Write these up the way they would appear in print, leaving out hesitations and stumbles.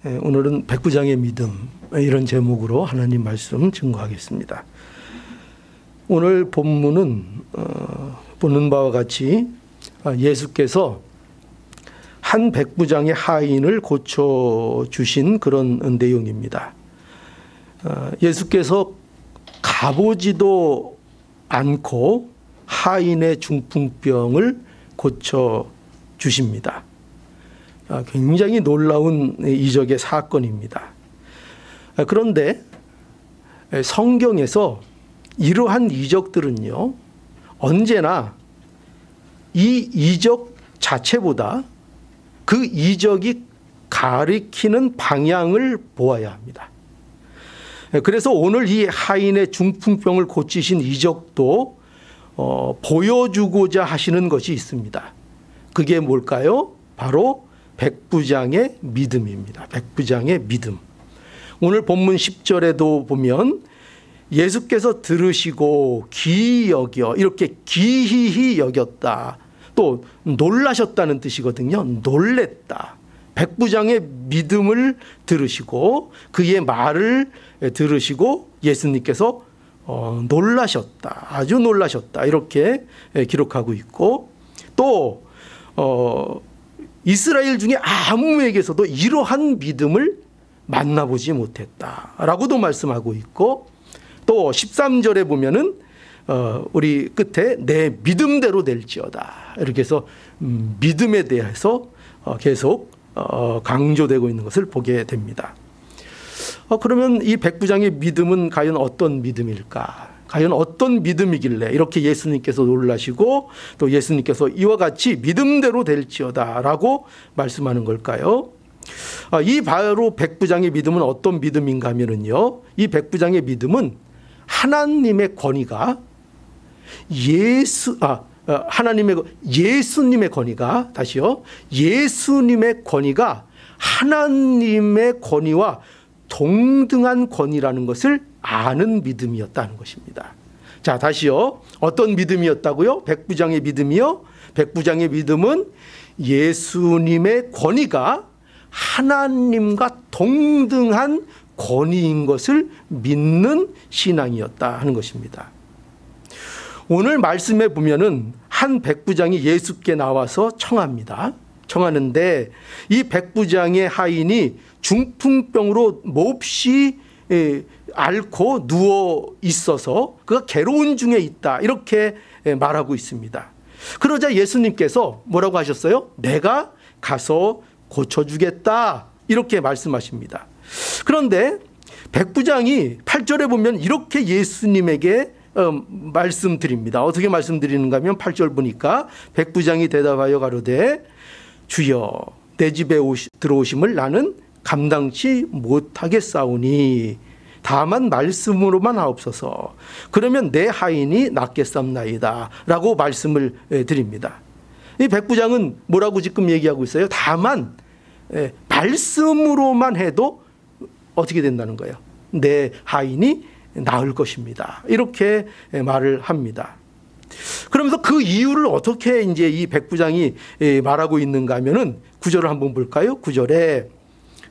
오늘은 백부장의 믿음, 이런 제목으로 하나님 말씀 증거하겠습니다. 오늘 본문은 보는 바와 같이 예수께서 한 백부장의 하인을 고쳐주신 그런 내용입니다. 예수께서 가보지도 않고 하인의 중풍병을 고쳐주십니다. 굉장히 놀라운 이적의 사건입니다. 그런데 성경에서 이러한 이적들은요, 언제나 이 이적 자체보다 그 이적이 가리키는 방향을 보아야 합니다. 그래서 오늘 이 하인의 중풍병을 고치신 이적도 보여주고자 하시는 것이 있습니다. 그게 뭘까요? 바로 백부장의 믿음입니다. 백부장의 믿음. 오늘 본문 10절에도 보면 예수께서 들으시고 귀히 여겨, 이렇게 귀히 여겼다. 또 놀라셨다는 뜻이거든요. 놀랬다. 백부장의 믿음을 들으시고 그의 말을 들으시고 예수님께서 놀라셨다. 아주 놀라셨다. 이렇게 기록하고 있고, 또 이스라엘 중에 아무에게서도 이러한 믿음을 만나보지 못했다라고도 말씀하고 있고, 또 13절에 보면은 우리 끝에 내 믿음대로 될지어다, 이렇게 해서 믿음에 대해서 계속 강조되고 있는 것을 보게 됩니다. 그러면 이 백부장의 믿음은 과연 어떤 믿음일까? 과연 어떤 믿음이길래 이렇게 예수님께서 놀라시고 또 예수님께서 이와 같이 믿음대로 될지어다 라고 말씀하는 걸까요? 이 바로 백부장의 믿음은 어떤 믿음인가 하면은요, 이 백부장의 믿음은 하나님의 권위가 예수님의 권위가, 다시요, 예수님의 권위가 하나님의 권위와 동등한 권위라는 것을 아는 믿음이었다는 것입니다. 자, 다시요. 어떤 믿음이었다고요? 백부장의 믿음이요? 백부장의 믿음은 예수님의 권위가 하나님과 동등한 권위인 것을 믿는 신앙이었다 하는 것입니다. 오늘 말씀에 보면은 한 백부장이 예수께 나와서 청합니다. 청하는데 이 백부장의 하인이 중풍병으로 몹시 앓고 누워 있어서 그가 괴로운 중에 있다, 이렇게 말하고 있습니다. 그러자 예수님께서 뭐라고 하셨어요? 내가 가서 고쳐주겠다, 이렇게 말씀하십니다. 그런데 백부장이 8절에 보면 이렇게 예수님에게 말씀드립니다. 어떻게 말씀드리는가 하면 8절 보니까 백부장이 대답하여 가로되 주여, 내 집에 들어오심을 나는 감당치 못하겠사오니 다만 말씀으로만 하옵소서. 그러면 내 하인이 낫겠사옵나이다 라고 말씀을 드립니다. 이 백부장은 뭐라고 지금 얘기하고 있어요? 다만 말씀으로만 해도 어떻게 된다는 거예요? 내 하인이 나을 것입니다, 이렇게 말을 합니다. 그러면서 그 이유를 어떻게 이제 이 백부장이 말하고 있는가 하면은 9절을 한번 볼까요? 9절에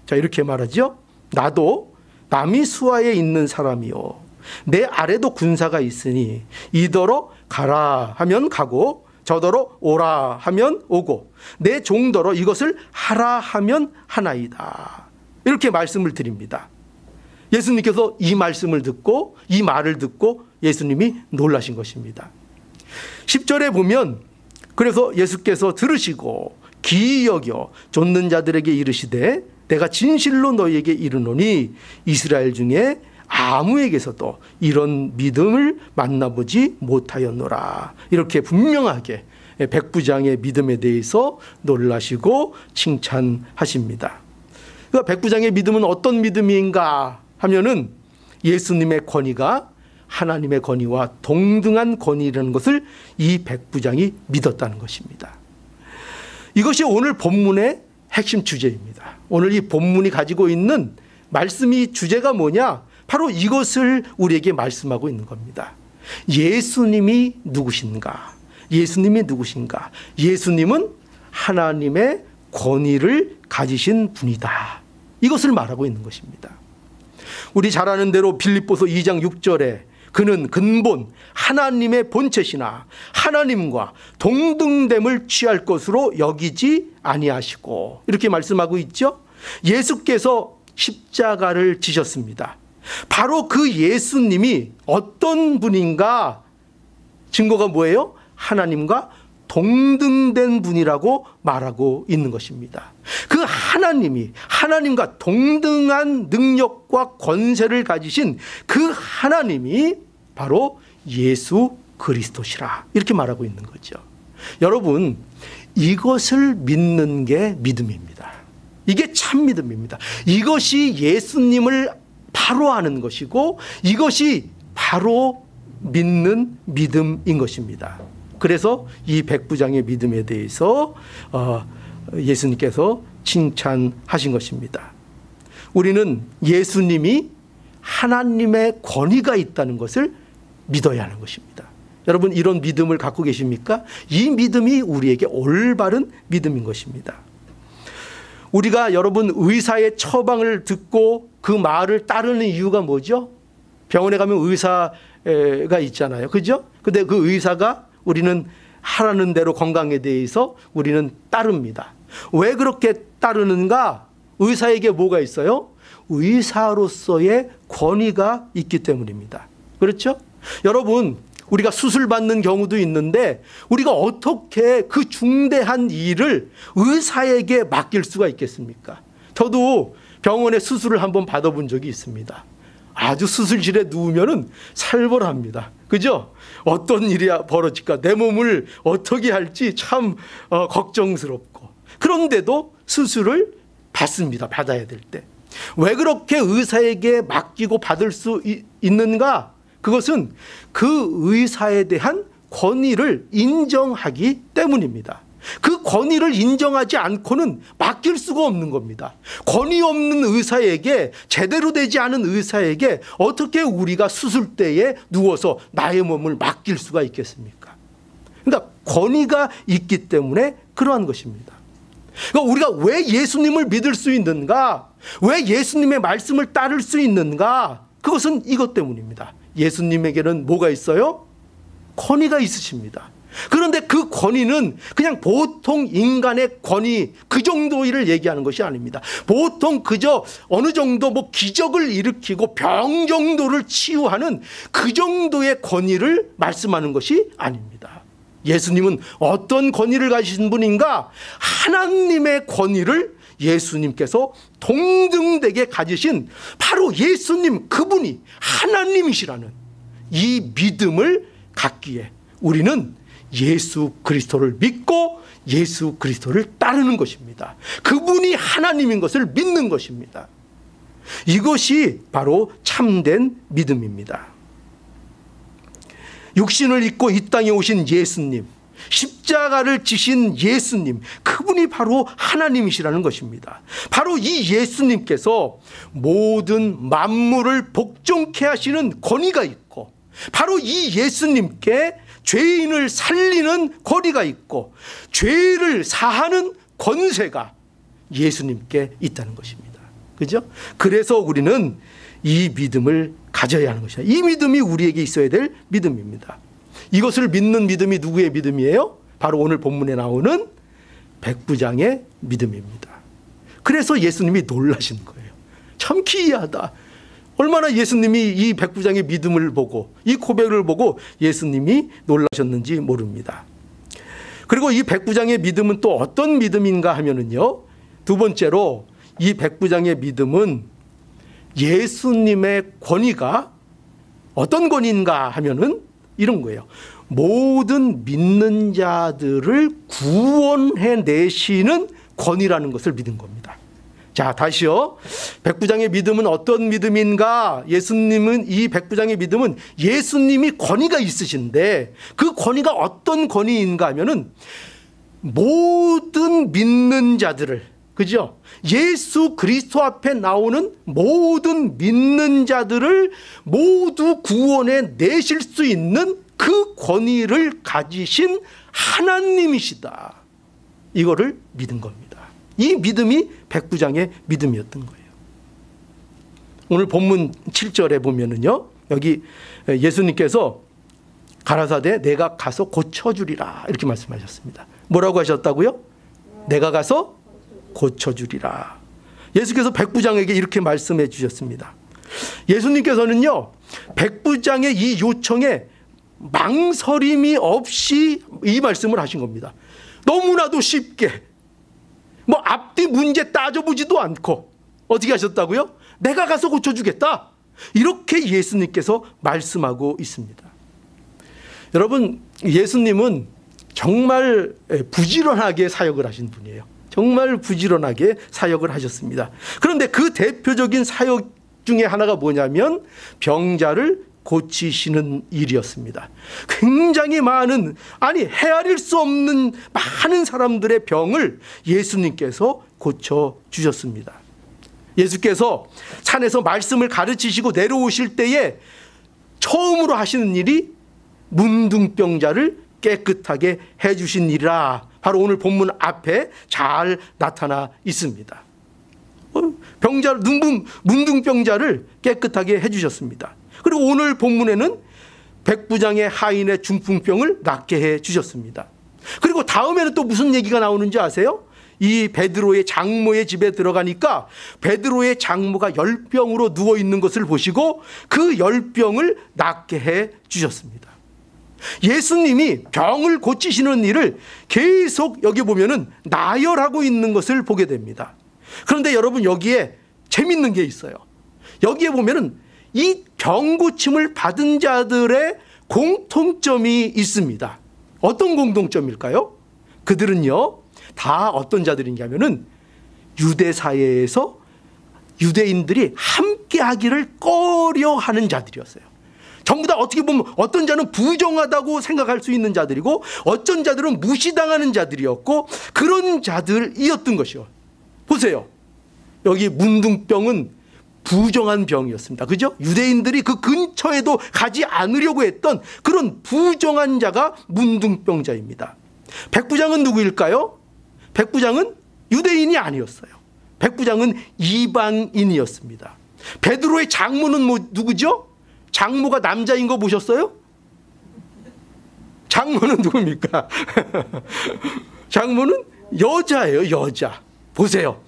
자, 이렇게 말하죠. 나도 남이 수하에 있는 사람이요, 내 아래도 군사가 있으니 이더러 가라 하면 가고 저더러 오라 하면 오고 내 종더러 이것을 하라 하면 하나이다, 이렇게 말씀을 드립니다. 예수님께서 이 말씀을 듣고 이 말을 듣고 예수님이 놀라신 것입니다. 10절에 보면 그래서 예수께서 들으시고 귀히 여겨 좇는 자들에게 이르시되 내가 진실로 너희에게 이르노니 이스라엘 중에 아무에게서도 이런 믿음을 만나보지 못하였노라, 이렇게 분명하게 백부장의 믿음에 대해서 놀라시고 칭찬하십니다. 그러니까 백부장의 믿음은 어떤 믿음인가 하면은 예수님의 권위가 하나님의 권위와 동등한 권위라는 것을 이 백부장이 믿었다는 것입니다. 이것이 오늘 본문의 핵심 주제입니다. 오늘 이 본문이 가지고 있는 말씀이 주제가 뭐냐? 바로 이것을 우리에게 말씀하고 있는 겁니다. 예수님이 누구신가? 예수님이 누구신가? 예수님은 하나님의 권위를 가지신 분이다. 이것을 말하고 있는 것입니다. 우리 잘 아는 대로 빌립보서 2장 6절에 그는 근본 하나님의 본체시나 하나님과 동등됨을 취할 것으로 여기지 아니하시고, 이렇게 말씀하고 있죠. 예수께서 십자가를 지셨습니다. 바로 그 예수님이 어떤 분인가 증거가 뭐예요? 하나님과 동등된 분이라고 말하고 있는 것입니다. 그 하나님이 하나님과 동등한 능력과 권세를 가지신 그 하나님이 바로 예수 그리스도시라, 이렇게 말하고 있는 거죠. 여러분, 이것을 믿는 게 믿음입니다. 이게 참 믿음입니다. 이것이 예수님을 바로 아는 것이고, 이것이 바로 믿는 믿음인 것입니다. 그래서 이 백부장의 믿음에 대해서 예수님께서 칭찬하신 것입니다. 우리는 예수님이 하나님의 권위가 있다는 것을 믿어야 하는 것입니다. 여러분, 이런 믿음을 갖고 계십니까? 이 믿음이 우리에게 올바른 믿음인 것입니다. 우리가 여러분 의사의 처방을 듣고 그 말을 따르는 이유가 뭐죠? 병원에 가면 의사가 있잖아요. 그죠? 근데 그 의사가 우리는 하라는 대로 건강에 대해서 우리는 따릅니다. 왜 그렇게 따르는가? 의사에게 뭐가 있어요? 의사로서의 권위가 있기 때문입니다. 그렇죠? 여러분, 우리가 수술받는 경우도 있는데 우리가 어떻게 그 중대한 일을 의사에게 맡길 수가 있겠습니까? 저도 병원에 수술을 한번 받아본 적이 있습니다. 아주 수술실에 누우면은 살벌합니다. 그죠? 어떤 일이 벌어질까, 내 몸을 어떻게 할지 참 걱정스럽고, 그런데도 수술을 받습니다. 받아야 될 때. 왜 그렇게 의사에게 맡기고 받을 수 있는가? 그것은 그 의사에 대한 권위를 인정하기 때문입니다. 그 권위를 인정하지 않고는 맡길 수가 없는 겁니다. 권위 없는 의사에게, 제대로 되지 않은 의사에게 어떻게 우리가 수술대에 누워서 나의 몸을 맡길 수가 있겠습니까? 그러니까 권위가 있기 때문에 그러한 것입니다. 그러니까 우리가 왜 예수님을 믿을 수 있는가? 왜 예수님의 말씀을 따를 수 있는가? 그것은 이것 때문입니다. 예수님에게는 뭐가 있어요? 권위가 있으십니다. 그런데 그 권위는 그냥 보통 인간의 권위, 그 정도를 얘기하는 것이 아닙니다. 보통 그저 어느 정도 뭐 기적을 일으키고 병 정도를 치유하는 그 정도의 권위를 말씀하는 것이 아닙니다. 예수님은 어떤 권위를 가지신 분인가? 하나님의 권위를 예수님께서 동등되게 가지신 바로 예수님, 그분이 하나님이시라는 이 믿음을 갖기에 우리는 예수 그리스도를 믿고 예수 그리스도를 따르는 것입니다. 그분이 하나님인 것을 믿는 것입니다. 이것이 바로 참된 믿음입니다. 육신을 입고 이 땅에 오신 예수님, 십자가를 지신 예수님, 그분이 바로 하나님이시라는 것입니다. 바로 이 예수님께서 모든 만물을 복종케 하시는 권위가 있고, 바로 이 예수님께 죄인을 살리는 권위가 있고 죄를 사하는 권세가 예수님께 있다는 것입니다. 그죠? 그래서 우리는 이 믿음을 가져야 하는 것이다. 이 믿음이 우리에게 있어야 될 믿음입니다. 이것을 믿는 믿음이 누구의 믿음이에요? 바로 오늘 본문에 나오는 백부장의 믿음입니다. 그래서 예수님이 놀라신 거예요. 참 기이하다. 얼마나 예수님이 이 백부장의 믿음을 보고 이 고백을 보고 예수님이 놀라셨는지 모릅니다. 그리고 이 백부장의 믿음은 또 어떤 믿음인가 하면은요, 두 번째로 이 백부장의 믿음은 예수님의 권위가 어떤 권위인가 하면은 이런 거예요. 모든 믿는 자들을 구원해 내시는 권위라는 것을 믿은 겁니다. 자, 다시요. 백부장의 믿음은 어떤 믿음인가? 예수님은, 이 백부장의 믿음은 예수님이 권위가 있으신데 그 권위가 어떤 권위인가 하면은 모든 믿는 자들을, 그죠? 예수 그리스도 앞에 나오는 모든 믿는 자들을 모두 구원해 내실 수 있는 그 권위를 가지신 하나님이시다. 이거를 믿은 겁니다. 이 믿음이 백부장의 믿음이었던 거예요. 오늘 본문 7절에 보면은요, 여기 예수님께서 가라사대 내가 가서 고쳐주리라 이렇게 말씀하셨습니다. 뭐라고 하셨다고요? 내가 가서 고쳐주리라. 예수께서 백부장에게 이렇게 말씀해 주셨습니다. 예수님께서는요, 백부장의 이 요청에 망설임이 없이 이 말씀을 하신 겁니다. 너무나도 쉽게, 뭐 앞뒤 문제 따져보지도 않고 어떻게 하셨다고요? 내가 가서 고쳐주겠다. 이렇게 예수님께서 말씀하고 있습니다. 여러분, 예수님은 정말 부지런하게 사역을 하신 분이에요. 정말 부지런하게 사역을 하셨습니다. 그런데 그 대표적인 사역 중에 하나가 뭐냐면 병자를 고치시는 일이었습니다. 굉장히 많은, 아니 헤아릴 수 없는 많은 사람들의 병을 예수님께서 고쳐주셨습니다. 예수께서 산에서 말씀을 가르치시고 내려오실 때에 처음으로 하시는 일이 문둥병자를 깨끗하게 해주신 일이라 바로 오늘 본문 앞에 잘 나타나 있습니다. 문둥병자를 깨끗하게 해주셨습니다. 그리고 오늘 본문에는 백부장의 하인의 중풍병을 낫게 해주셨습니다. 그리고 다음에는 또 무슨 얘기가 나오는지 아세요? 이 베드로의 장모의 집에 들어가니까 베드로의 장모가 열병으로 누워있는 것을 보시고 그 열병을 낫게 해주셨습니다. 예수님이 병을 고치시는 일을 계속 여기 보면은 나열하고 있는 것을 보게 됩니다. 그런데 여러분, 여기에 재밌는 게 있어요. 여기에 보면은 이 병 고침을 받은 자들의 공통점이 있습니다. 어떤 공통점일까요? 그들은요, 다 어떤 자들인가면은 유대 사회에서 유대인들이 함께 하기를 꺼려하는 자들이었어요. 전부 다 어떻게 보면 어떤 자는 부정하다고 생각할 수 있는 자들이고 어떤 자들은 무시당하는 자들이었고 그런 자들이었던 것이요. 보세요. 여기 문둥병은 부정한 병이었습니다. 그죠? 유대인들이 그 근처에도 가지 않으려고 했던 그런 부정한 자가 문둥병자입니다. 백부장은 누구일까요? 백부장은 유대인이 아니었어요. 백부장은 이방인이었습니다. 베드로의 장모는 누구죠? 장모가 남자인 거 보셨어요? 장모는 누굽니까? 장모는 여자예요, 여자. 보세요.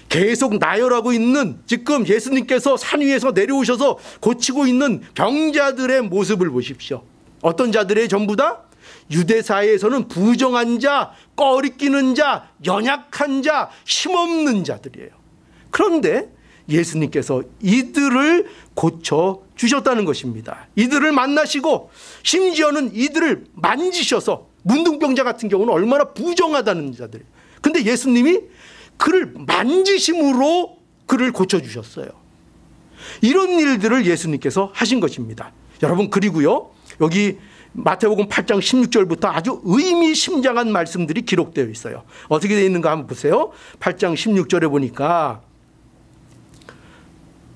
계속 나열하고 있는, 지금 예수님께서 산 위에서 내려오셔서 고치고 있는 병자들의 모습을 보십시오. 어떤 자들의 전부 다 유대 사회에서는 부정한 자, 꺼리끼는 자, 연약한 자, 힘없는 자들이에요. 그런데 예수님께서 이들을 고쳐주셨다는 것입니다. 이들을 만나시고 심지어는 이들을 만지셔서, 문둥병자 같은 경우는 얼마나 부정하다는 자들이에요. 근데 예수님이 그를 만지심으로 그를 고쳐주셨어요. 이런 일들을 예수님께서 하신 것입니다. 여러분, 그리고요, 여기 마태복음 8장 16절부터 아주 의미심장한 말씀들이 기록되어 있어요. 어떻게 되어 있는가 한번 보세요. 8장 16절에 보니까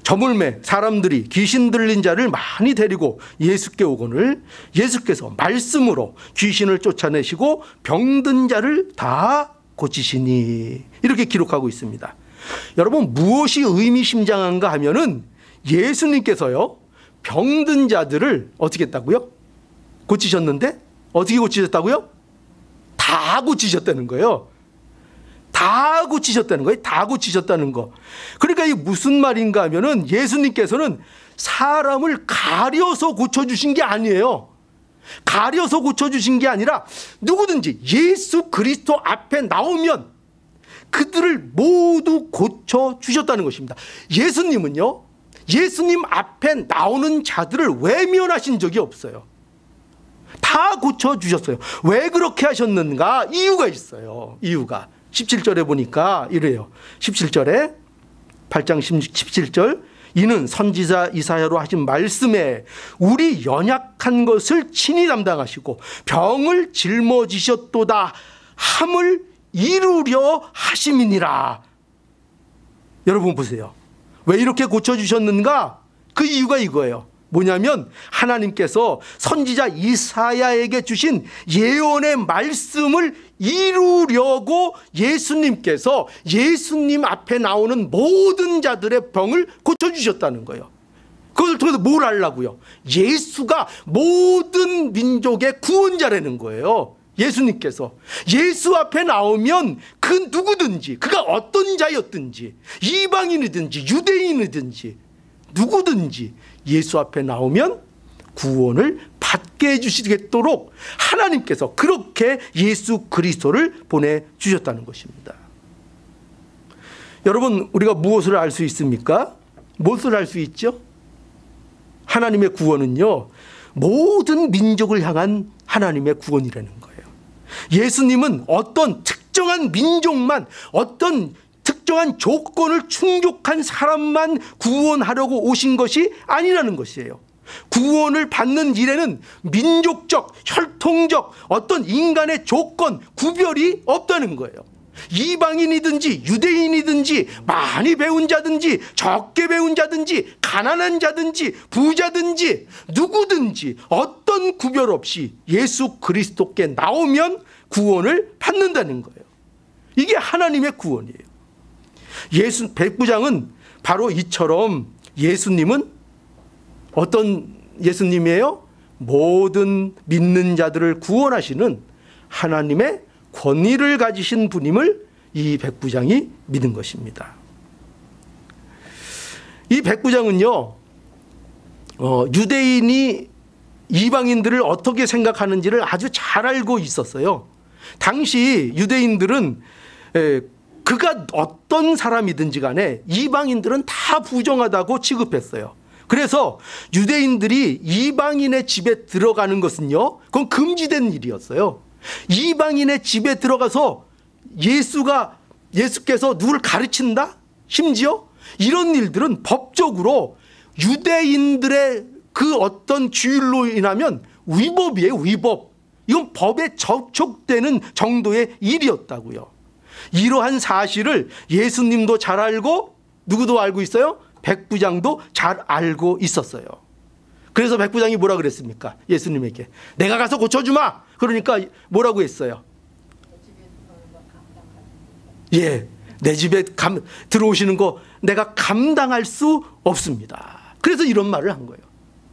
저물매 사람들이 귀신 들린 자를 많이 데리고 예수께 오거늘 예수께서 말씀으로 귀신을 쫓아내시고 병든 자를 다 고치시니, 이렇게 기록하고 있습니다. 여러분, 무엇이 의미심장한가 하면은 예수님께서요, 병든 자들을 어떻게 했다고요? 고치셨는데 어떻게 고치셨다고요? 다 고치셨다는 거예요. 다 고치셨다는 거예요. 다 고치셨다는 거. 그러니까 이게 무슨 말인가 하면은 예수님께서는 사람을 가려서 고쳐주신 게 아니에요. 가려서 고쳐주신 게 아니라 누구든지 예수 그리스도 앞에 나오면 그들을 모두 고쳐주셨다는 것입니다. 예수님은요, 예수님 앞에 나오는 자들을 외면하신 적이 없어요. 다 고쳐주셨어요. 왜 그렇게 하셨는가? 이유가 있어요. 이유가 17절에 보니까 이래요. 17절에 8장 17절, 이는 선지자 이사야로 하신 말씀에 우리 연약한 것을 친히 담당하시고 병을 짊어지셨도다 함을 이루려 하심이니라. 여러분 보세요. 왜 이렇게 고쳐주셨는가? 그 이유가 이거예요. 뭐냐면 하나님께서 선지자 이사야에게 주신 예언의 말씀을 이루려고 예수님께서 예수님 앞에 나오는 모든 자들의 병을 고쳐주셨다는 거예요. 그것을 통해서 뭘 하려고요? 예수가 모든 민족의 구원자라는 거예요. 예수님께서 예수 앞에 나오면 그 누구든지, 그가 어떤 자였든지, 이방인이든지 유대인이든지 누구든지 예수 앞에 나오면 구원을 받게 해주시겠도록 하나님께서 그렇게 예수 그리스도를 보내주셨다는 것입니다. 여러분, 우리가 무엇을 알 수 있습니까? 무엇을 알 수 있죠? 하나님의 구원은요, 모든 민족을 향한 하나님의 구원이라는 거예요. 예수님은 어떤 특정한 민족만, 어떤 특정한 조건을 충족한 사람만 구원하려고 오신 것이 아니라는 것이에요. 구원을 받는 일에는 민족적, 혈통적 어떤 인간의 조건, 구별이 없다는 거예요. 이방인이든지 유대인이든지 많이 배운 자든지 적게 배운 자든지 가난한 자든지 부자든지 누구든지 어떤 구별 없이 예수 그리스도께 나오면 구원을 받는다는 거예요. 이게 하나님의 구원이에요. 백부장은 바로 이처럼 예수님은 어떤 예수님이에요? 모든 믿는 자들을 구원하시는 하나님의 권위를 가지신 분임을 이 백부장이 믿은 것입니다. 이 백부장은요, 유대인이 이방인들을 어떻게 생각하는지를 아주 잘 알고 있었어요. 당시 유대인들은 그가 어떤 사람이든지 간에 이방인들은 다 부정하다고 취급했어요. 그래서 유대인들이 이방인의 집에 들어가는 것은요, 그건 금지된 일이었어요. 이방인의 집에 들어가서 예수께서 누굴 가르친다? 심지어 이런 일들은 법적으로 유대인들의 그 어떤 규율로 인하면 위법이에요, 위법. 이건 법에 접촉되는 정도의 일이었다고요. 이러한 사실을 예수님도 잘 알고 누구도 알고 있어요? 백부장도 잘 알고 있었어요. 그래서 백부장이 뭐라 그랬습니까? 예수님에게 내가 가서 고쳐주마. 그러니까 뭐라고 했어요? 예, 내 집에 들어오시는 거 내가 감당할 수 없습니다. 그래서 이런 말을 한 거예요.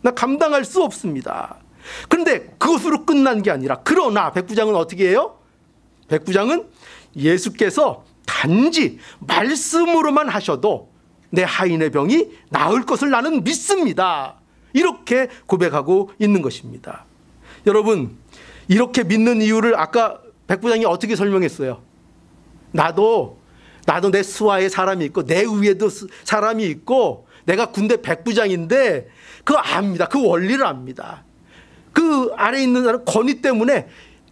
나 감당할 수 없습니다. 그런데 그것으로 끝난 게 아니라, 그러나 백부장은 어떻게 해요? 백부장은 예수께서 단지 말씀으로만 하셔도 내 하인의 병이 나을 것을 나는 믿습니다. 이렇게 고백하고 있는 것입니다. 여러분, 이렇게 믿는 이유를 아까 백부장이 어떻게 설명했어요? 나도 내 수하에 사람이 있고 내 위에도 사람이 있고 내가 군대 백부장인데 그거 압니다. 그 원리를 압니다. 그 아래에 있는 사람 권위 때문에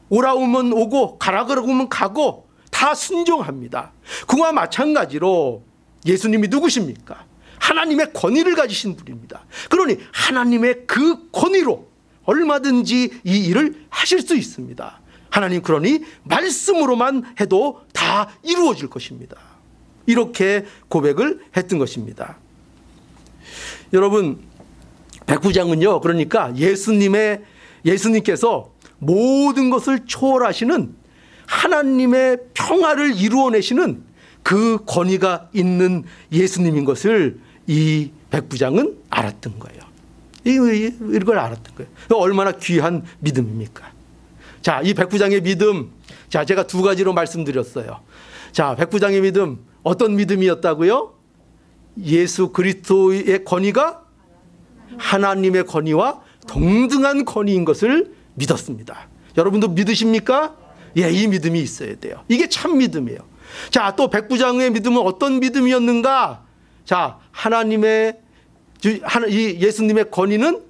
오라오면 오고 가라 그러면 가고 다 순종합니다. 그와 마찬가지로 예수님이 누구십니까? 하나님의 권위를 가지신 분입니다. 그러니 하나님의 그 권위로 얼마든지 이 일을 하실 수 있습니다. 하나님, 그러니 말씀으로만 해도 다 이루어질 것입니다. 이렇게 고백을 했던 것입니다. 여러분, 백부장은요, 그러니까 예수님께서 모든 것을 초월하시는 하나님의 평화를 이루어내시는 그 권위가 있는 예수님인 것을 이 백부장은 알았던 거예요. 이걸 알았던 거예요. 얼마나 귀한 믿음입니까? 자, 이 백부장의 믿음, 자, 제가 두 가지로 말씀드렸어요. 자, 백부장의 믿음, 어떤 믿음이었다고요? 예수 그리스도의 권위가 하나님의 권위와 동등한 권위인 것을 믿었습니다. 여러분도 믿으십니까? 예, 이 믿음이 있어야 돼요. 이게 참 믿음이에요. 자, 또 백부장의 믿음은 어떤 믿음이었는가? 자, 이 예수님의 권위는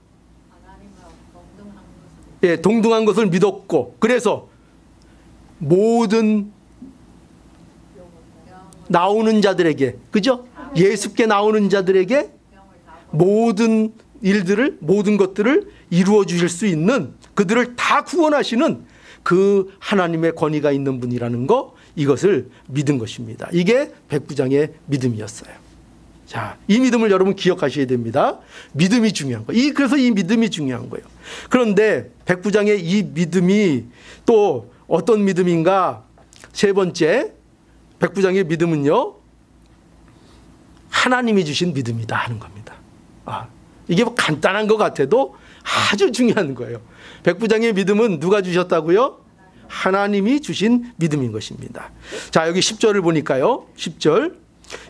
예, 동등한 것을 믿었고, 그래서 모든 나오는 자들에게, 그죠? 예수께 나오는 자들에게 모든 일들을, 모든 것들을 이루어 주실 수 있는, 그들을 다 구원하시는 그 하나님의 권위가 있는 분이라는 거, 이것을 믿은 것입니다. 이게 백부장의 믿음이었어요. 자, 이 믿음을 여러분 기억하셔야 됩니다. 믿음이 중요한 거예요. 그래서 이 믿음이 중요한 거예요. 그런데 백부장의 이 믿음이 또 어떤 믿음인가? 세 번째, 백부장의 믿음은요, 하나님이 주신 믿음이다 하는 겁니다. 이게 뭐 간단한 것 같아도 아주 중요한 거예요. 백부장의 믿음은 누가 주셨다고요? 하나님이 주신 믿음인 것입니다. 자, 여기 10절을 보니까요. 10절.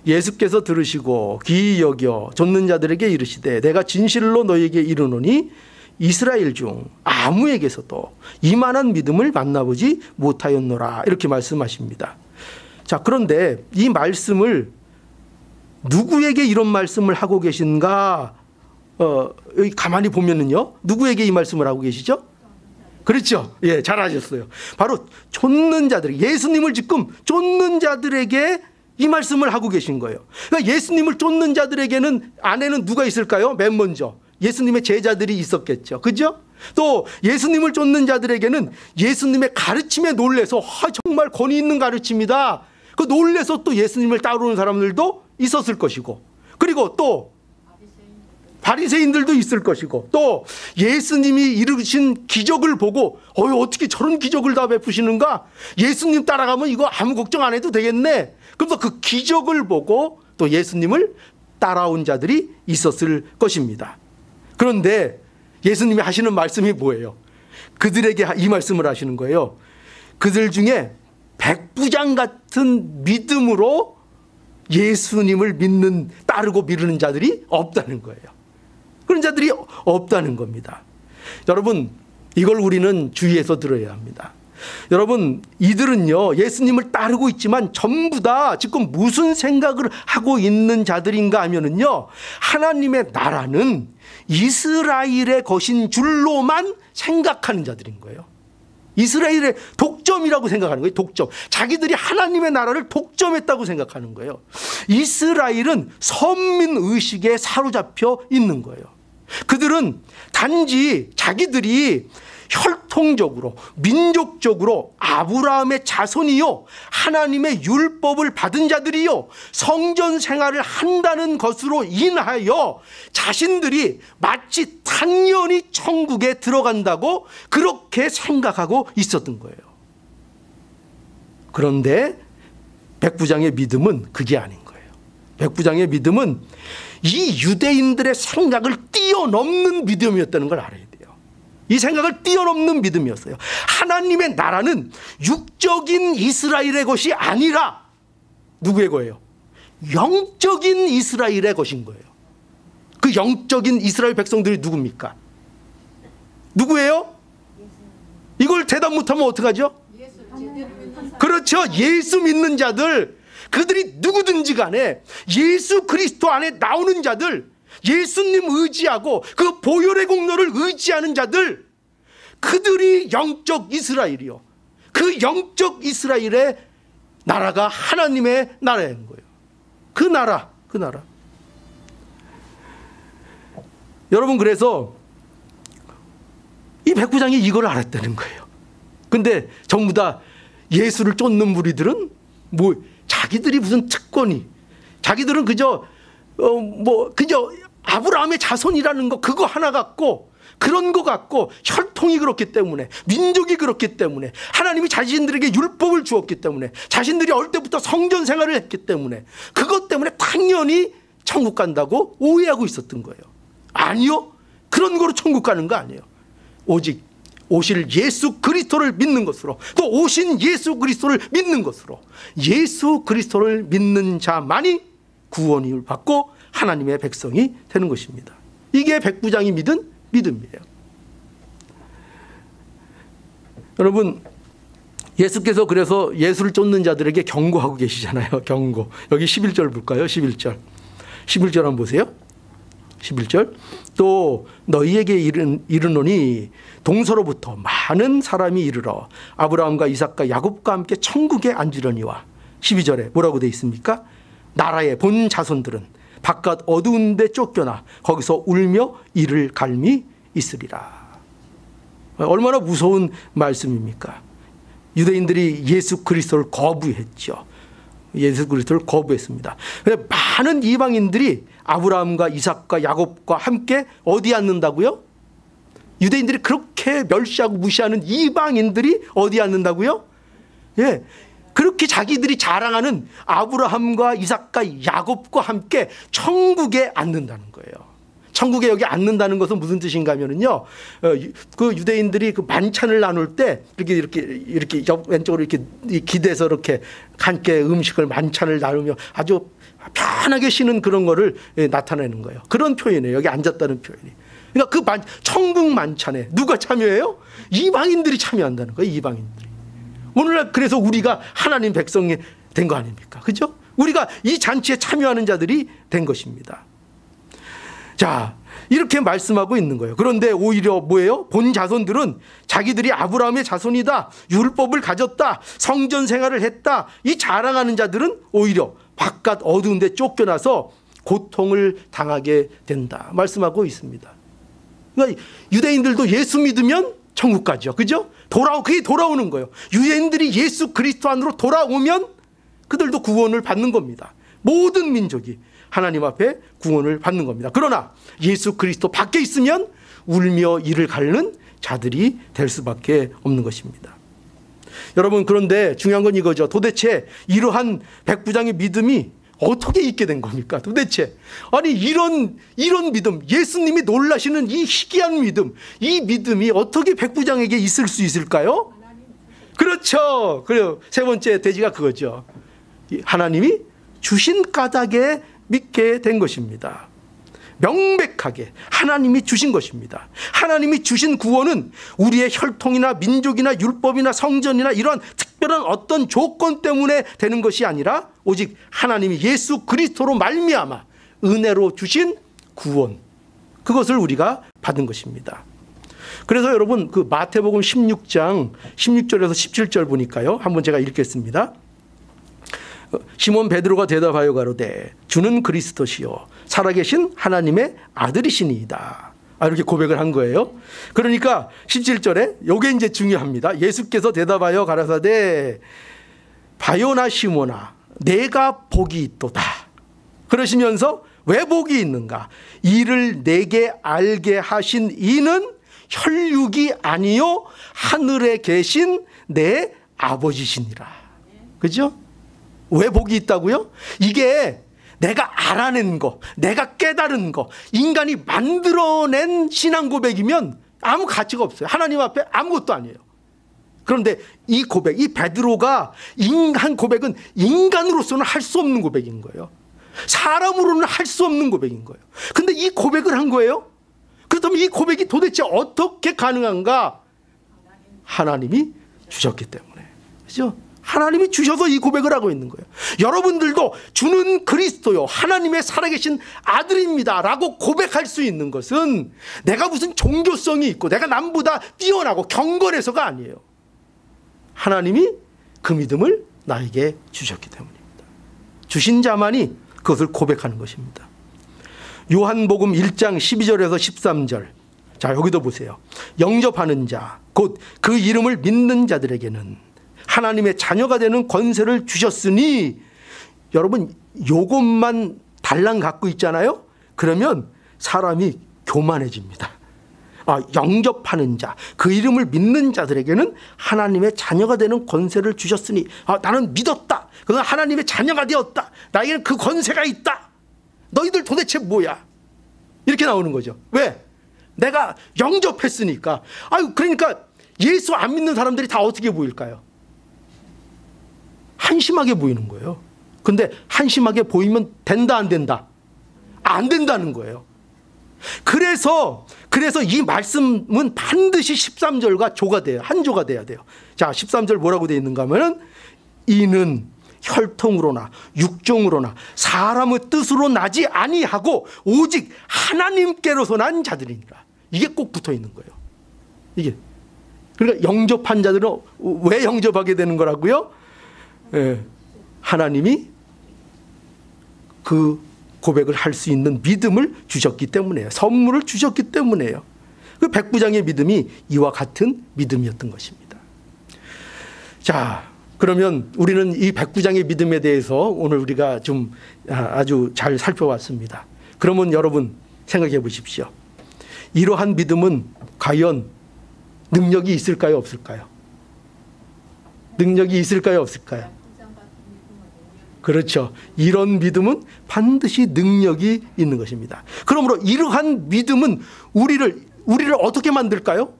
예수께서 들으시고 귀히 여겨 좇는 자들에게 이르시되 내가 진실로 너희에게 이르노니 이스라엘 중 아무에게서도 이만한 믿음을 만나보지 못하였노라. 이렇게 말씀하십니다. 자, 그런데 이 말씀을 누구에게 이런 말씀을 하고 계신가? 여기 가만히 보면은요, 누구에게 이 말씀을 하고 계시죠? 그렇죠. 예, 잘하셨어요. 바로 쫓는 자들, 예수님을 지금 쫓는 자들에게 이 말씀을 하고 계신 거예요. 그러니까 예수님을 쫓는 자들에게는 안에는 누가 있을까요? 맨 먼저 예수님의 제자들이 있었겠죠. 그죠? 또 예수님을 쫓는 자들에게는 예수님의 가르침에 놀래서 정말 권위 있는 가르침이다. 그 놀래서 또 예수님을 따르는 사람들도 있었을 것이고, 그리고 또 바리새인들도 있을 것이고, 또 예수님이 이루신 기적을 보고 어떻게 저런 기적을 다 베푸시는가? 예수님 따라가면 이거 아무 걱정 안 해도 되겠네. 그래서 그 기적을 보고 또 예수님을 따라온 자들이 있었을 것입니다. 그런데 예수님이 하시는 말씀이 뭐예요? 그들에게 이 말씀을 하시는 거예요. 그들 중에 백부장 같은 믿음으로 예수님을 믿는, 따르고 미루는 자들이 없다는 거예요. 그런 자들이 없다는 겁니다. 여러분, 이걸 우리는 주의해서 들어야 합니다. 여러분, 이들은요, 예수님을 따르고 있지만 전부 다 지금 무슨 생각을 하고 있는 자들인가 하면은요, 하나님의 나라는 이스라엘의 것인 줄로만 생각하는 자들인 거예요. 이스라엘의 독점이라고 생각하는 거예요. 독점. 자기들이 하나님의 나라를 독점했다고 생각하는 거예요. 이스라엘은 선민의식에 사로잡혀 있는 거예요. 그들은 단지 자기들이 혈통적으로, 민족적으로 아브라함의 자손이요, 하나님의 율법을 받은 자들이요, 성전 생활을 한다는 것으로 인하여 자신들이 마치 당연히 천국에 들어간다고 그렇게 생각하고 있었던 거예요. 그런데 백부장의 믿음은 그게 아닌 거예요. 백부장의 믿음은 이 유대인들의 생각을 뛰어넘는 믿음이었다는 걸 알아야 돼요. 이 생각을 뛰어넘는 믿음이었어요. 하나님의 나라는 육적인 이스라엘의 것이 아니라 누구의 거예요? 영적인 이스라엘의 것인 거예요. 그 영적인 이스라엘 백성들이 누굽니까? 누구예요? 이걸 대답 못하면 어떡하죠? 그렇죠. 예수 믿는 자들, 그들이 누구든지 간에 예수 그리스도 안에 나오는 자들, 예수님 의지하고 그 보혈의 공로를 의지하는 자들, 그들이 영적 이스라엘이요, 그 영적 이스라엘의 나라가 하나님의 나라인 거예요. 그 나라. 여러분, 그래서 이 백부장이 이걸 알았다는 거예요. 근데 전부 다 예수를 쫓는 무리들은 뭐 자기들이 무슨 특권이, 자기들은 그저 아브라함의 자손이라는 거 그거 하나 갖고, 그런 거 갖고, 혈통이 그렇기 때문에, 민족이 그렇기 때문에, 하나님이 자신들에게 율법을 주었기 때문에, 자신들이 어릴 때부터 성전 생활을 했기 때문에, 그것 때문에 당연히 천국 간다고 오해하고 있었던 거예요. 아니요, 그런 거로 천국 가는 거 아니에요. 오직 오실 예수 그리스도를 믿는 것으로, 또 오신 예수 그리스도를 믿는 것으로, 예수 그리스도를 믿는 자만이 구원을 받고 하나님의 백성이 되는 것입니다. 이게 백부장이 믿은 믿음이에요. 여러분, 예수께서 그래서 예수를 쫓는 자들에게 경고하고 계시잖아요. 경고. 여기 11절 볼까요? 11절 한번 보세요. 11절. 또 너희에게 이르노니 동서로부터 많은 사람이 이르러 아브라함과 이삭과 야곱과 함께 천국에 앉으려니와. 12절에 뭐라고 되어 있습니까? 나라의 본 자손들은 바깥 어두운 데 쫓겨나 거기서 울며 이를 갈미 있으리라. 얼마나 무서운 말씀입니까? 유대인들이 예수 그리스도를 거부했죠. 예수 그리스도를 거부했습니다. 근데 많은 이방인들이 아브라함과 이삭과 야곱과 함께 어디 앉는다고요? 유대인들이 그렇게 멸시하고 무시하는 이방인들이 어디 앉는다고요? 예, 그렇게 자기들이 자랑하는 아브라함과 이삭과 야곱과 함께 천국에 앉는다는 거예요. 천국에 여기 앉는다는 것은 무슨 뜻인가 하면은요, 그 유대인들이 그 만찬을 나눌 때 이렇게 왼쪽으로 이렇게 기대서 이렇게 함께 음식을 만찬을 나누며 아주 편하게 쉬는 그런 거를 나타내는 거예요. 그런 표현이에요. 여기 앉았다는 표현이. 그러니까 천국 만찬에 누가 참여해요? 이방인들이 참여한다는 거예요. 이방인들이. 오늘날 그래서 우리가 하나님 백성이 된 거 아닙니까? 그죠? 우리가 이 잔치에 참여하는 자들이 된 것입니다. 자, 이렇게 말씀하고 있는 거예요. 그런데 오히려 뭐예요? 본 자손들은 자기들이 아브라함의 자손이다, 율법을 가졌다, 성전 생활을 했다, 이 자랑하는 자들은 오히려 바깥 어두운 데 쫓겨나서 고통을 당하게 된다 말씀하고 있습니다. 그러니까 유대인들도 예수 믿으면 천국 가죠. 그죠? 그게 돌아오는 거예요. 유대인들이 예수 그리스도 안으로 돌아오면 그들도 구원을 받는 겁니다. 모든 민족이 하나님 앞에 구원을 받는 겁니다. 그러나 예수 그리스도 밖에 있으면 울며 이를 가르는 자들이 될 수밖에 없는 것입니다. 여러분, 그런데 중요한 건 이거죠. 도대체 이러한 백부장의 믿음이 어떻게 있게 된 겁니까? 도대체 아니 이런 믿음, 예수님이 놀라시는 이 희귀한 믿음, 이 믿음이 어떻게 백부장에게 있을 수 있을까요? 그렇죠. 그래요. 세 번째 대지가 그거죠. 하나님이 주신 까닭에 믿게 된 것입니다. 명백하게 하나님이 주신 것입니다. 하나님이 주신 구원은 우리의 혈통이나 민족이나 율법이나 성전이나 이런 특별한 어떤 조건 때문에 되는 것이 아니라 오직 하나님이 예수 그리스도로 말미암아 은혜로 주신 구원, 그것을 우리가 받은 것입니다. 그래서 여러분, 그 마태복음 16장 16절에서 17절 보니까요, 한번 제가 읽겠습니다. 시몬 베드로가 대답하여 가로되 주는 그리스도시요 살아계신 하나님의 아들이시니이다. 이렇게 고백을 한 거예요. 그러니까 17절에 이게 이제 중요합니다. 예수께서 대답하여 가라사대 바요나 시몬아 내가 복이 있도다. 그러시면서 왜 복이 있는가? 이를 내게 알게 하신 이는 혈육이 아니요 하늘에 계신 내 아버지시니라. 그죠? 왜 복이 있다고요? 이게 내가 알아낸 거, 내가 깨달은 거, 인간이 만들어낸 신앙 고백이면 아무 가치가 없어요. 하나님 앞에 아무것도 아니에요. 그런데 이 고백, 이 베드로가 한 고백은 인간으로서는 할 수 없는 고백인 거예요. 사람으로는 할 수 없는 고백인 거예요. 근데 이 고백을 한 거예요. 그렇다면 이 고백이 도대체 어떻게 가능한가? 하나님이 주셨기 때문에. 그렇죠? 하나님이 주셔서 이 고백을 하고 있는 거예요. 여러분들도 주는 그리스도요 하나님의 살아계신 아들입니다 라고 고백할 수 있는 것은 내가 무슨 종교성이 있고 내가 남보다 뛰어나고 경건해서가 아니에요. 하나님이 그 믿음을 나에게 주셨기 때문입니다. 주신 자만이 그것을 고백하는 것입니다. 요한복음 1장 12절에서 13절, 자 여기도 보세요. 영접하는 자 곧 그 이름을 믿는 자들에게는 하나님의 자녀가 되는 권세를 주셨으니, 여러분 요것만 달랑 갖고 있잖아요. 그러면 사람이 교만해집니다. 영접하는 자, 그 이름을 믿는 자들에게는 하나님의 자녀가 되는 권세를 주셨으니, 나는 믿었다, 그건 하나님의 자녀가 되었다, 나에게는 그 권세가 있다. 너희들 도대체 뭐야? 이렇게 나오는 거죠. 왜? 내가 영접했으니까. 그러니까 예수 안 믿는 사람들이 다 어떻게 보일까요? 한심하게 보이는 거예요. 근데 한심하게 보이면 된다 안 된다? 안 된다는 거예요. 그래서 이 말씀은 반드시 13절과 조가 돼요. 한 조가 돼야 돼요. 자, 13절 뭐라고 되어 있는가 하면은 이는 혈통으로나 육종으로나 사람의 뜻으로 나지 아니하고 오직 하나님께로서 난 자들이니라. 이게 꼭 붙어 있는 거예요. 이게. 그러니까 영접한 자들은 왜 영접하게 되는 거라고요? 하나님이 그 고백을 할 수 있는 믿음을 주셨기 때문에요. 선물을 주셨기 때문에요. 그 백부장의 믿음이 이와 같은 믿음이었던 것입니다. 자, 그러면 우리는 이 백부장의 믿음에 대해서 오늘 우리가 좀 아주 잘 살펴봤습니다. 그러면 여러분 생각해 보십시오. 이러한 믿음은 과연 능력이 있을까요, 없을까요? 능력이 있을까요, 없을까요? 그렇죠. 이런 믿음은 반드시 능력이 있는 것입니다. 그러므로 이러한 믿음은 우리를 어떻게 만들까요?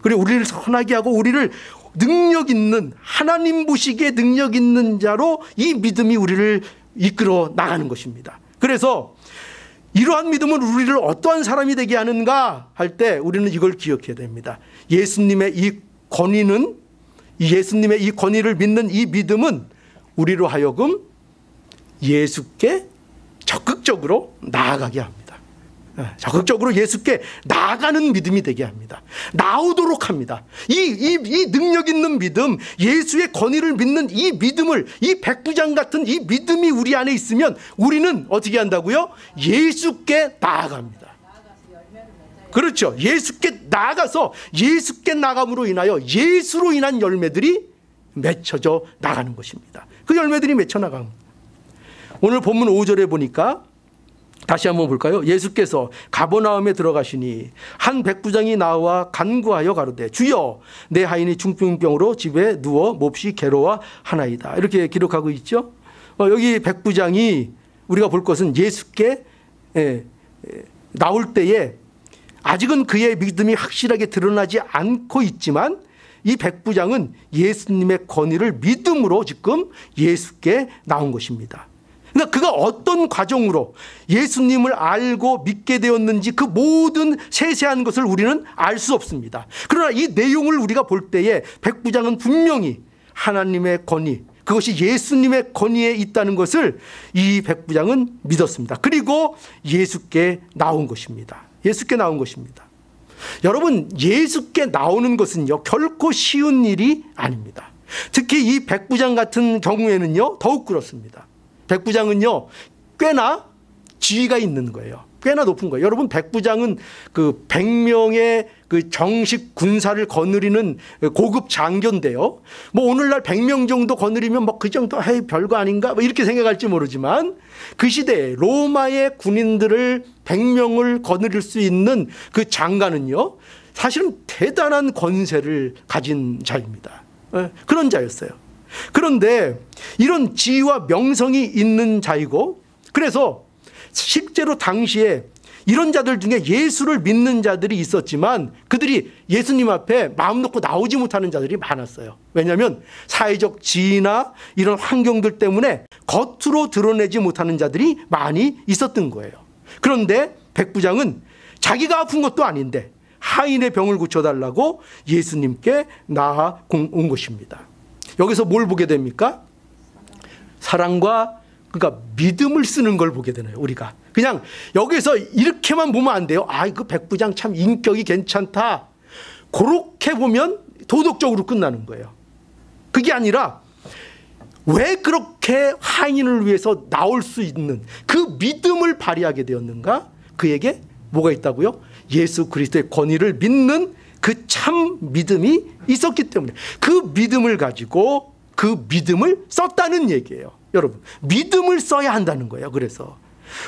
그리고 우리를 선하게 하고 우리를 능력 있는, 하나님 보시기에 능력 있는 자로 이 믿음이 우리를 이끌어 나가는 것입니다. 그래서 이러한 믿음은 우리를 어떠한 사람이 되게 하는가 할 때 우리는 이걸 기억해야 됩니다. 예수님의 이 권위는, 예수님의 이 권위를 믿는 이 믿음은 우리로 하여금 예수께 적극적으로 나아가게 합니다. 적극적으로 예수께 나아가는 믿음이 되게 합니다. 나오도록 합니다. 이 능력 있는 믿음, 예수의 권위를 믿는 이 믿음을, 이 백부장 같은 이 믿음이 우리 안에 있으면 우리는 어떻게 한다고요? 예수께 나아갑니다. 그렇죠. 예수께 나아가서 예수께 나감으로 인하여 예수로 인한 열매들이 맺혀져 나가는 것입니다. 그 열매들이 맺혀 나갑니다. 오늘 본문 5절에 보니까 다시 한번 볼까요? 예수께서 가버나움에 들어가시니 한 백부장이 나와 간구하여 가로되 주여 내 하인이 중풍병으로 집에 누워 몹시 괴로워 하나이다. 이렇게 기록하고 있죠. 여기 백부장이 우리가 볼 것은 예수께 나올 때에 아직은 그의 믿음이 확실하게 드러나지 않고 있지만 이 백부장은 예수님의 권위를 믿음으로 지금 예수께 나온 것입니다. 그러니까 그가 어떤 과정으로 예수님을 알고 믿게 되었는지 그 모든 세세한 것을 우리는 알 수 없습니다. 그러나 이 내용을 우리가 볼 때에 백부장은 분명히 하나님의 권위, 그것이 예수님의 권위에 있다는 것을 이 백부장은 믿었습니다. 그리고 예수께 나온 것입니다. 예수께 나온 것입니다. 여러분, 예수께 나오는 것은요 결코 쉬운 일이 아닙니다. 특히 이 백부장 같은 경우에는요 더욱 그렇습니다. 백부장은요 꽤나 지위가 있는 거예요. 꽤나 높은 거예요. 여러분, 백부장은 그 100명의 그 정식 군사를 거느리는 고급 장교인데요. 뭐 오늘날 100명 정도 거느리면 뭐 그 정도 헤이 별거 아닌가 뭐 이렇게 생각할지 모르지만 그 시대에 로마의 군인들을 100명을 거느릴 수 있는 그 장관은요 사실은 대단한 권세를 가진 자입니다. 그런 자였어요. 그런데 이런 지위와 명성이 있는 자이고, 그래서 실제로 당시에 이런 자들 중에 예수를 믿는 자들이 있었지만 그들이 예수님 앞에 마음 놓고 나오지 못하는 자들이 많았어요. 왜냐하면 사회적 지위나 이런 환경들 때문에 겉으로 드러내지 못하는 자들이 많이 있었던 거예요. 그런데 백부장은 자기가 아픈 것도 아닌데 하인의 병을 고쳐달라고 예수님께 나아온 것입니다. 여기서 뭘 보게 됩니까? 사랑과, 그러니까 믿음을 쓰는 걸 보게 되나요, 우리가. 그냥 여기서 이렇게만 보면 안 돼요. 아, 그 백부장 참 인격이 괜찮다. 그렇게 보면 도덕적으로 끝나는 거예요. 그게 아니라 왜 그렇게 하인을 위해서 나올 수 있는 그 믿음을 발휘하게 되었는가? 그에게 뭐가 있다고요? 예수 그리스도의 권위를 믿는 그 참 믿음이 있었기 때문에 그 믿음을 가지고 그 믿음을 썼다는 얘기예요. 여러분, 믿음을 써야 한다는 거예요. 그래서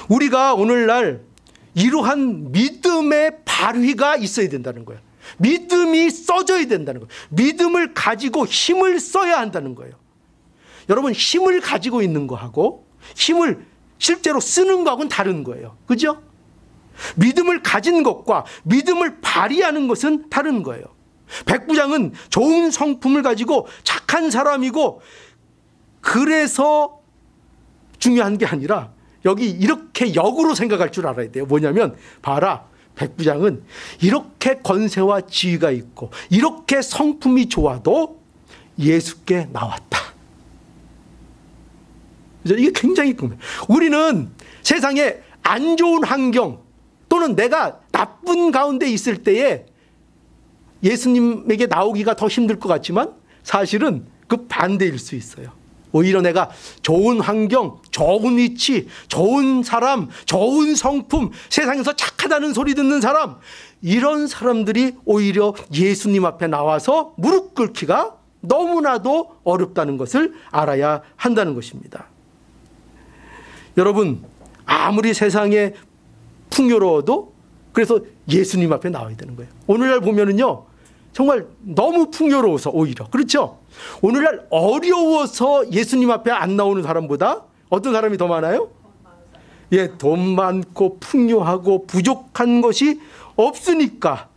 우리가 오늘날 이러한 믿음의 발휘가 있어야 된다는 거예요. 믿음이 써져야 된다는 거예요. 믿음을 가지고 힘을 써야 한다는 거예요. 여러분, 힘을 가지고 있는 거하고 힘을 실제로 쓰는 거하고는 다른 거예요. 그죠? 믿음을 가진 것과 믿음을 발휘하는 것은 다른 거예요. 백부장은 좋은 성품을 가지고 착한 사람이고 그래서 중요한 게 아니라 여기 이렇게 역으로 생각할 줄 알아야 돼요. 뭐냐면 봐라, 백부장은 이렇게 권세와 지위가 있고 이렇게 성품이 좋아도 예수께 나왔다. 이게 굉장히 큽니다. 우리는 세상에 안 좋은 환경 또는 내가 나쁜 가운데 있을 때에 예수님에게 나오기가 더 힘들 것 같지만 사실은 그 반대일 수 있어요. 오히려 내가 좋은 환경, 좋은 위치, 좋은 사람, 좋은 성품, 세상에서 착하다는 소리 듣는 사람, 이런 사람들이 오히려 예수님 앞에 나와서 무릎 꿇기가 너무나도 어렵다는 것을 알아야 한다는 것입니다. 여러분, 아무리 세상에 풍요로워도 그래서 예수님 앞에 나와야 되는 거예요. 오늘날 보면은요, 정말 너무 풍요로워서 오히려, 그렇죠? 오늘날 어려워서 예수님 앞에 안 나오는 사람보다 어떤 사람이 더 많아요? 예, 돈 많고 풍요하고 부족한 것이 없으니까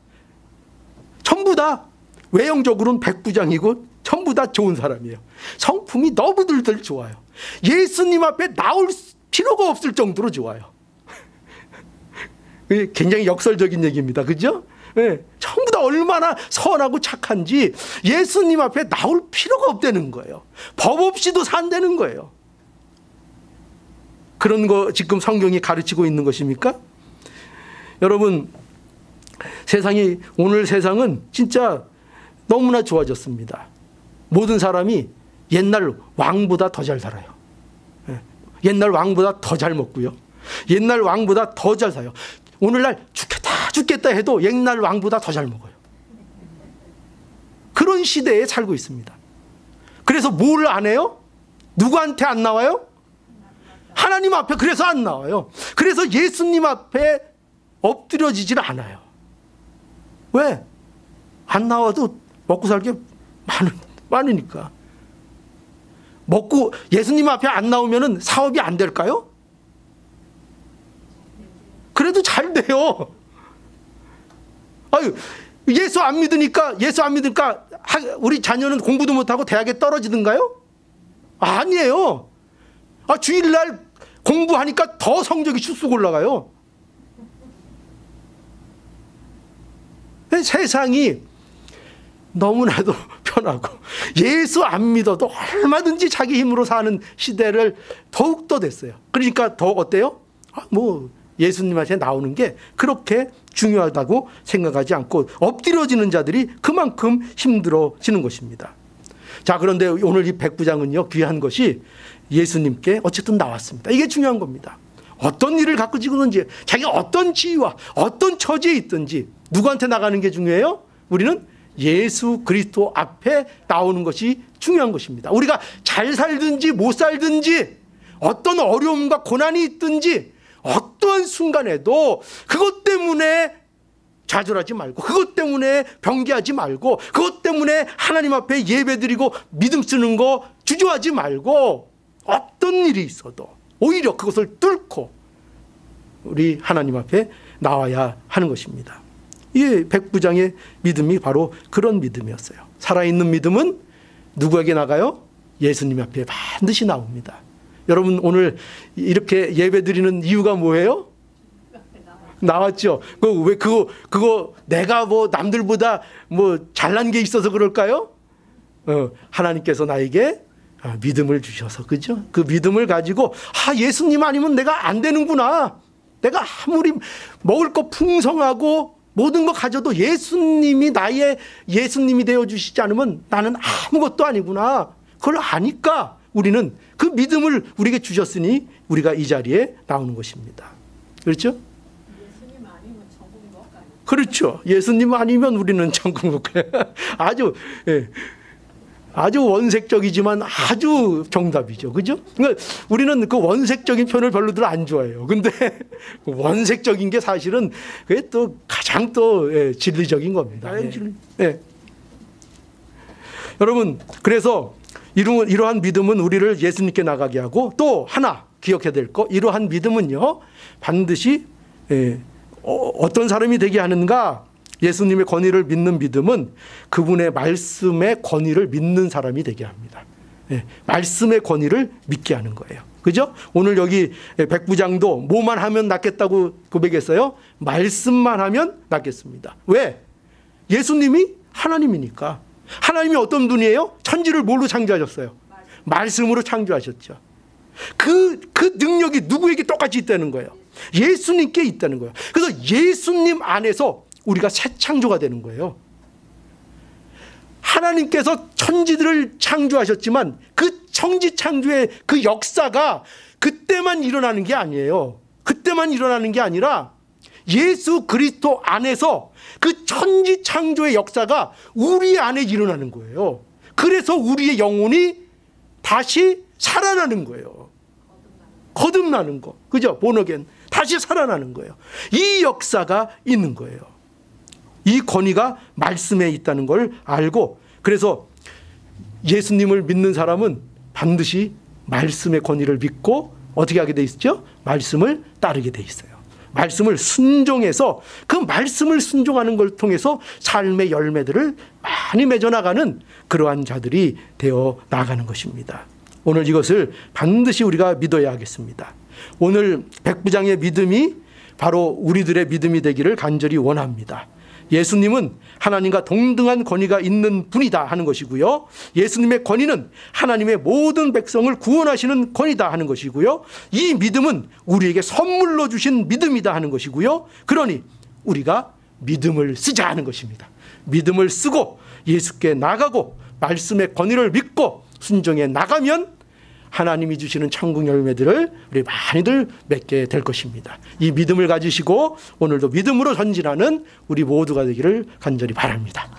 전부 다 외형적으로는 백부장이고 전부 다 좋은 사람이에요. 성품이 너무들들 좋아요. 예수님 앞에 나올 필요가 없을 정도로 좋아요. 굉장히 역설적인 얘기입니다. 그죠? 네, 전부 다 얼마나 선하고 착한지 예수님 앞에 나올 필요가 없다는 거예요. 법 없이도 산다는 거예요. 그런 거 지금 성경이 가르치고 있는 것입니까? 여러분, 오늘 세상은 진짜 너무나 좋아졌습니다. 모든 사람이 옛날 왕보다 더 잘 살아요. 옛날 왕보다 더 잘 먹고요. 옛날 왕보다 더 잘 사요. 오늘날 죽겠다 해도 옛날 왕보다 더 잘 먹어요. 그런 시대에 살고 있습니다. 그래서 뭘 안 해요? 누구한테 안 나와요? 하나님 앞에 그래서 안 나와요. 그래서 예수님 앞에 엎드려지질 않아요. 왜? 안 나와도 먹고 살게 많으니까. 먹고 예수님 앞에 안 나오면은 사업이 안 될까요? 그래도 잘 돼요. 아유, 예수 안 믿으니까 우리 자녀는 공부도 못하고 대학에 떨어지든가요? 아니에요. 주일날 공부하니까 더 성적이 쑥쑥 올라가요. 세상이 너무나도 편하고 예수 안 믿어도 얼마든지 자기 힘으로 사는 시대를 더욱더 됐어요. 그러니까 더 어때요? 예수님한테 나오는 게 그렇게 중요하다고 생각하지 않고 엎드려지는 자들이 그만큼 힘들어지는 것입니다. 자, 그런데 오늘 이 백부장은요, 귀한 것이 예수님께 어쨌든 나왔습니다. 이게 중요한 겁니다. 어떤 일을 갖고 지고든지 자기가 어떤 지위와 어떤 처지에 있든지 누구한테 나가는 게 중요해요? 우리는 예수 그리스도 앞에 나오는 것이 중요한 것입니다. 우리가 잘 살든지 못 살든지 어떤 어려움과 고난이 있든지 어떠한 순간에도 그것 때문에 좌절하지 말고, 그것 때문에 병기하지 말고, 그것 때문에 하나님 앞에 예배드리고 믿음 쓰는 거 주저하지 말고, 어떤 일이 있어도 오히려 그것을 뚫고 우리 하나님 앞에 나와야 하는 것입니다. 이 백부장의 믿음이 바로 그런 믿음이었어요. 살아있는 믿음은 누구에게 나가요? 예수님 앞에 반드시 나옵니다. 여러분, 오늘 이렇게 예배드리는 이유가 뭐예요? 나왔죠. 그거 내가 남들보다 잘난 게 있어서 그럴까요? 하나님께서 나에게 믿음을 주셔서, 그죠? 그 믿음을 가지고 예수님 아니면 내가 안 되는구나. 내가 아무리 먹을 거 풍성하고 모든 거 가져도 예수님이 나의 예수님이 되어주시지 않으면 나는 아무것도 아니구나. 그걸 아니까 우리는 그 믿음을 우리에게 주셨으니 우리가 이 자리에 나오는 것입니다. 그렇죠? 예수님 아니면 천국 못 가요. 그렇죠. 예수님 아니면 우리는 천국 못 가요. 아주 원색적이지만 아주 정답이죠. 그죠? 그러니까 우리는 그 원색적인 표현을 별로들 안 좋아해요. 근데 원색적인 게 사실은 그게 또 가장 진리적인 겁니다. 여러분, 그래서 이러한 믿음은 우리를 예수님께 나가게 하고, 또 하나 기억해야 될 거, 이러한 믿음은요, 반드시 어떤 사람이 되게 하는가? 예수님의 권위를 믿는 믿음은 그분의 말씀의 권위를 믿는 사람이 되게 합니다. 말씀의 권위를 믿게 하는 거예요. 그죠? 오늘 여기 백부장도 뭐만 하면 낫겠다고 고백했어요? 말씀만 하면 낫겠습니다. 왜? 예수님이 하나님이니까. 하나님이 어떤 분이에요? 천지를 뭘로 창조하셨어요? 말씀으로 창조하셨죠. 그 능력이 누구에게 똑같이 있다는 거예요? 예수님께 있다는 거예요. 그래서 예수님 안에서 우리가 새 창조가 되는 거예요. 하나님께서 천지들을 창조하셨지만 그 천지 창조의 그 역사가 그때만 일어나는 게 아니에요. 그때만 일어나는 게 아니라 예수 그리스도 안에서 그 천지 창조의 역사가 우리 안에 일어나는 거예요. 그래서 우리의 영혼이 다시 살아나는 거예요. 거듭나는 거. 그죠? 본어겐. 다시 살아나는 거예요. 이 역사가 있는 거예요. 이 권위가 말씀에 있다는 걸 알고, 그래서 예수님을 믿는 사람은 반드시 말씀의 권위를 믿고 어떻게 하게 돼 있죠? 말씀을 따르게 돼 있어요. 말씀을 순종해서 그 말씀을 순종하는 걸 통해서 삶의 열매들을 많이 맺어나가는 그러한 자들이 되어 나가는 것입니다. 오늘 이것을 반드시 우리가 믿어야 하겠습니다. 오늘 백부장의 믿음이 바로 우리들의 믿음이 되기를 간절히 원합니다. 예수님은 하나님과 동등한 권위가 있는 분이다 하는 것이고요. 예수님의 권위는 하나님의 모든 백성을 구원하시는 권위다 하는 것이고요. 이 믿음은 우리에게 선물로 주신 믿음이다 하는 것이고요. 그러니 우리가 믿음을 쓰자 하는 것입니다. 믿음을 쓰고 예수께 나가고 말씀의 권위를 믿고 순종해 나가면 하나님이 주시는 천국 열매들을 우리 많이들 맺게 될 것입니다. 이 믿음을 가지시고 오늘도 믿음으로 전진하는 우리 모두가 되기를 간절히 바랍니다.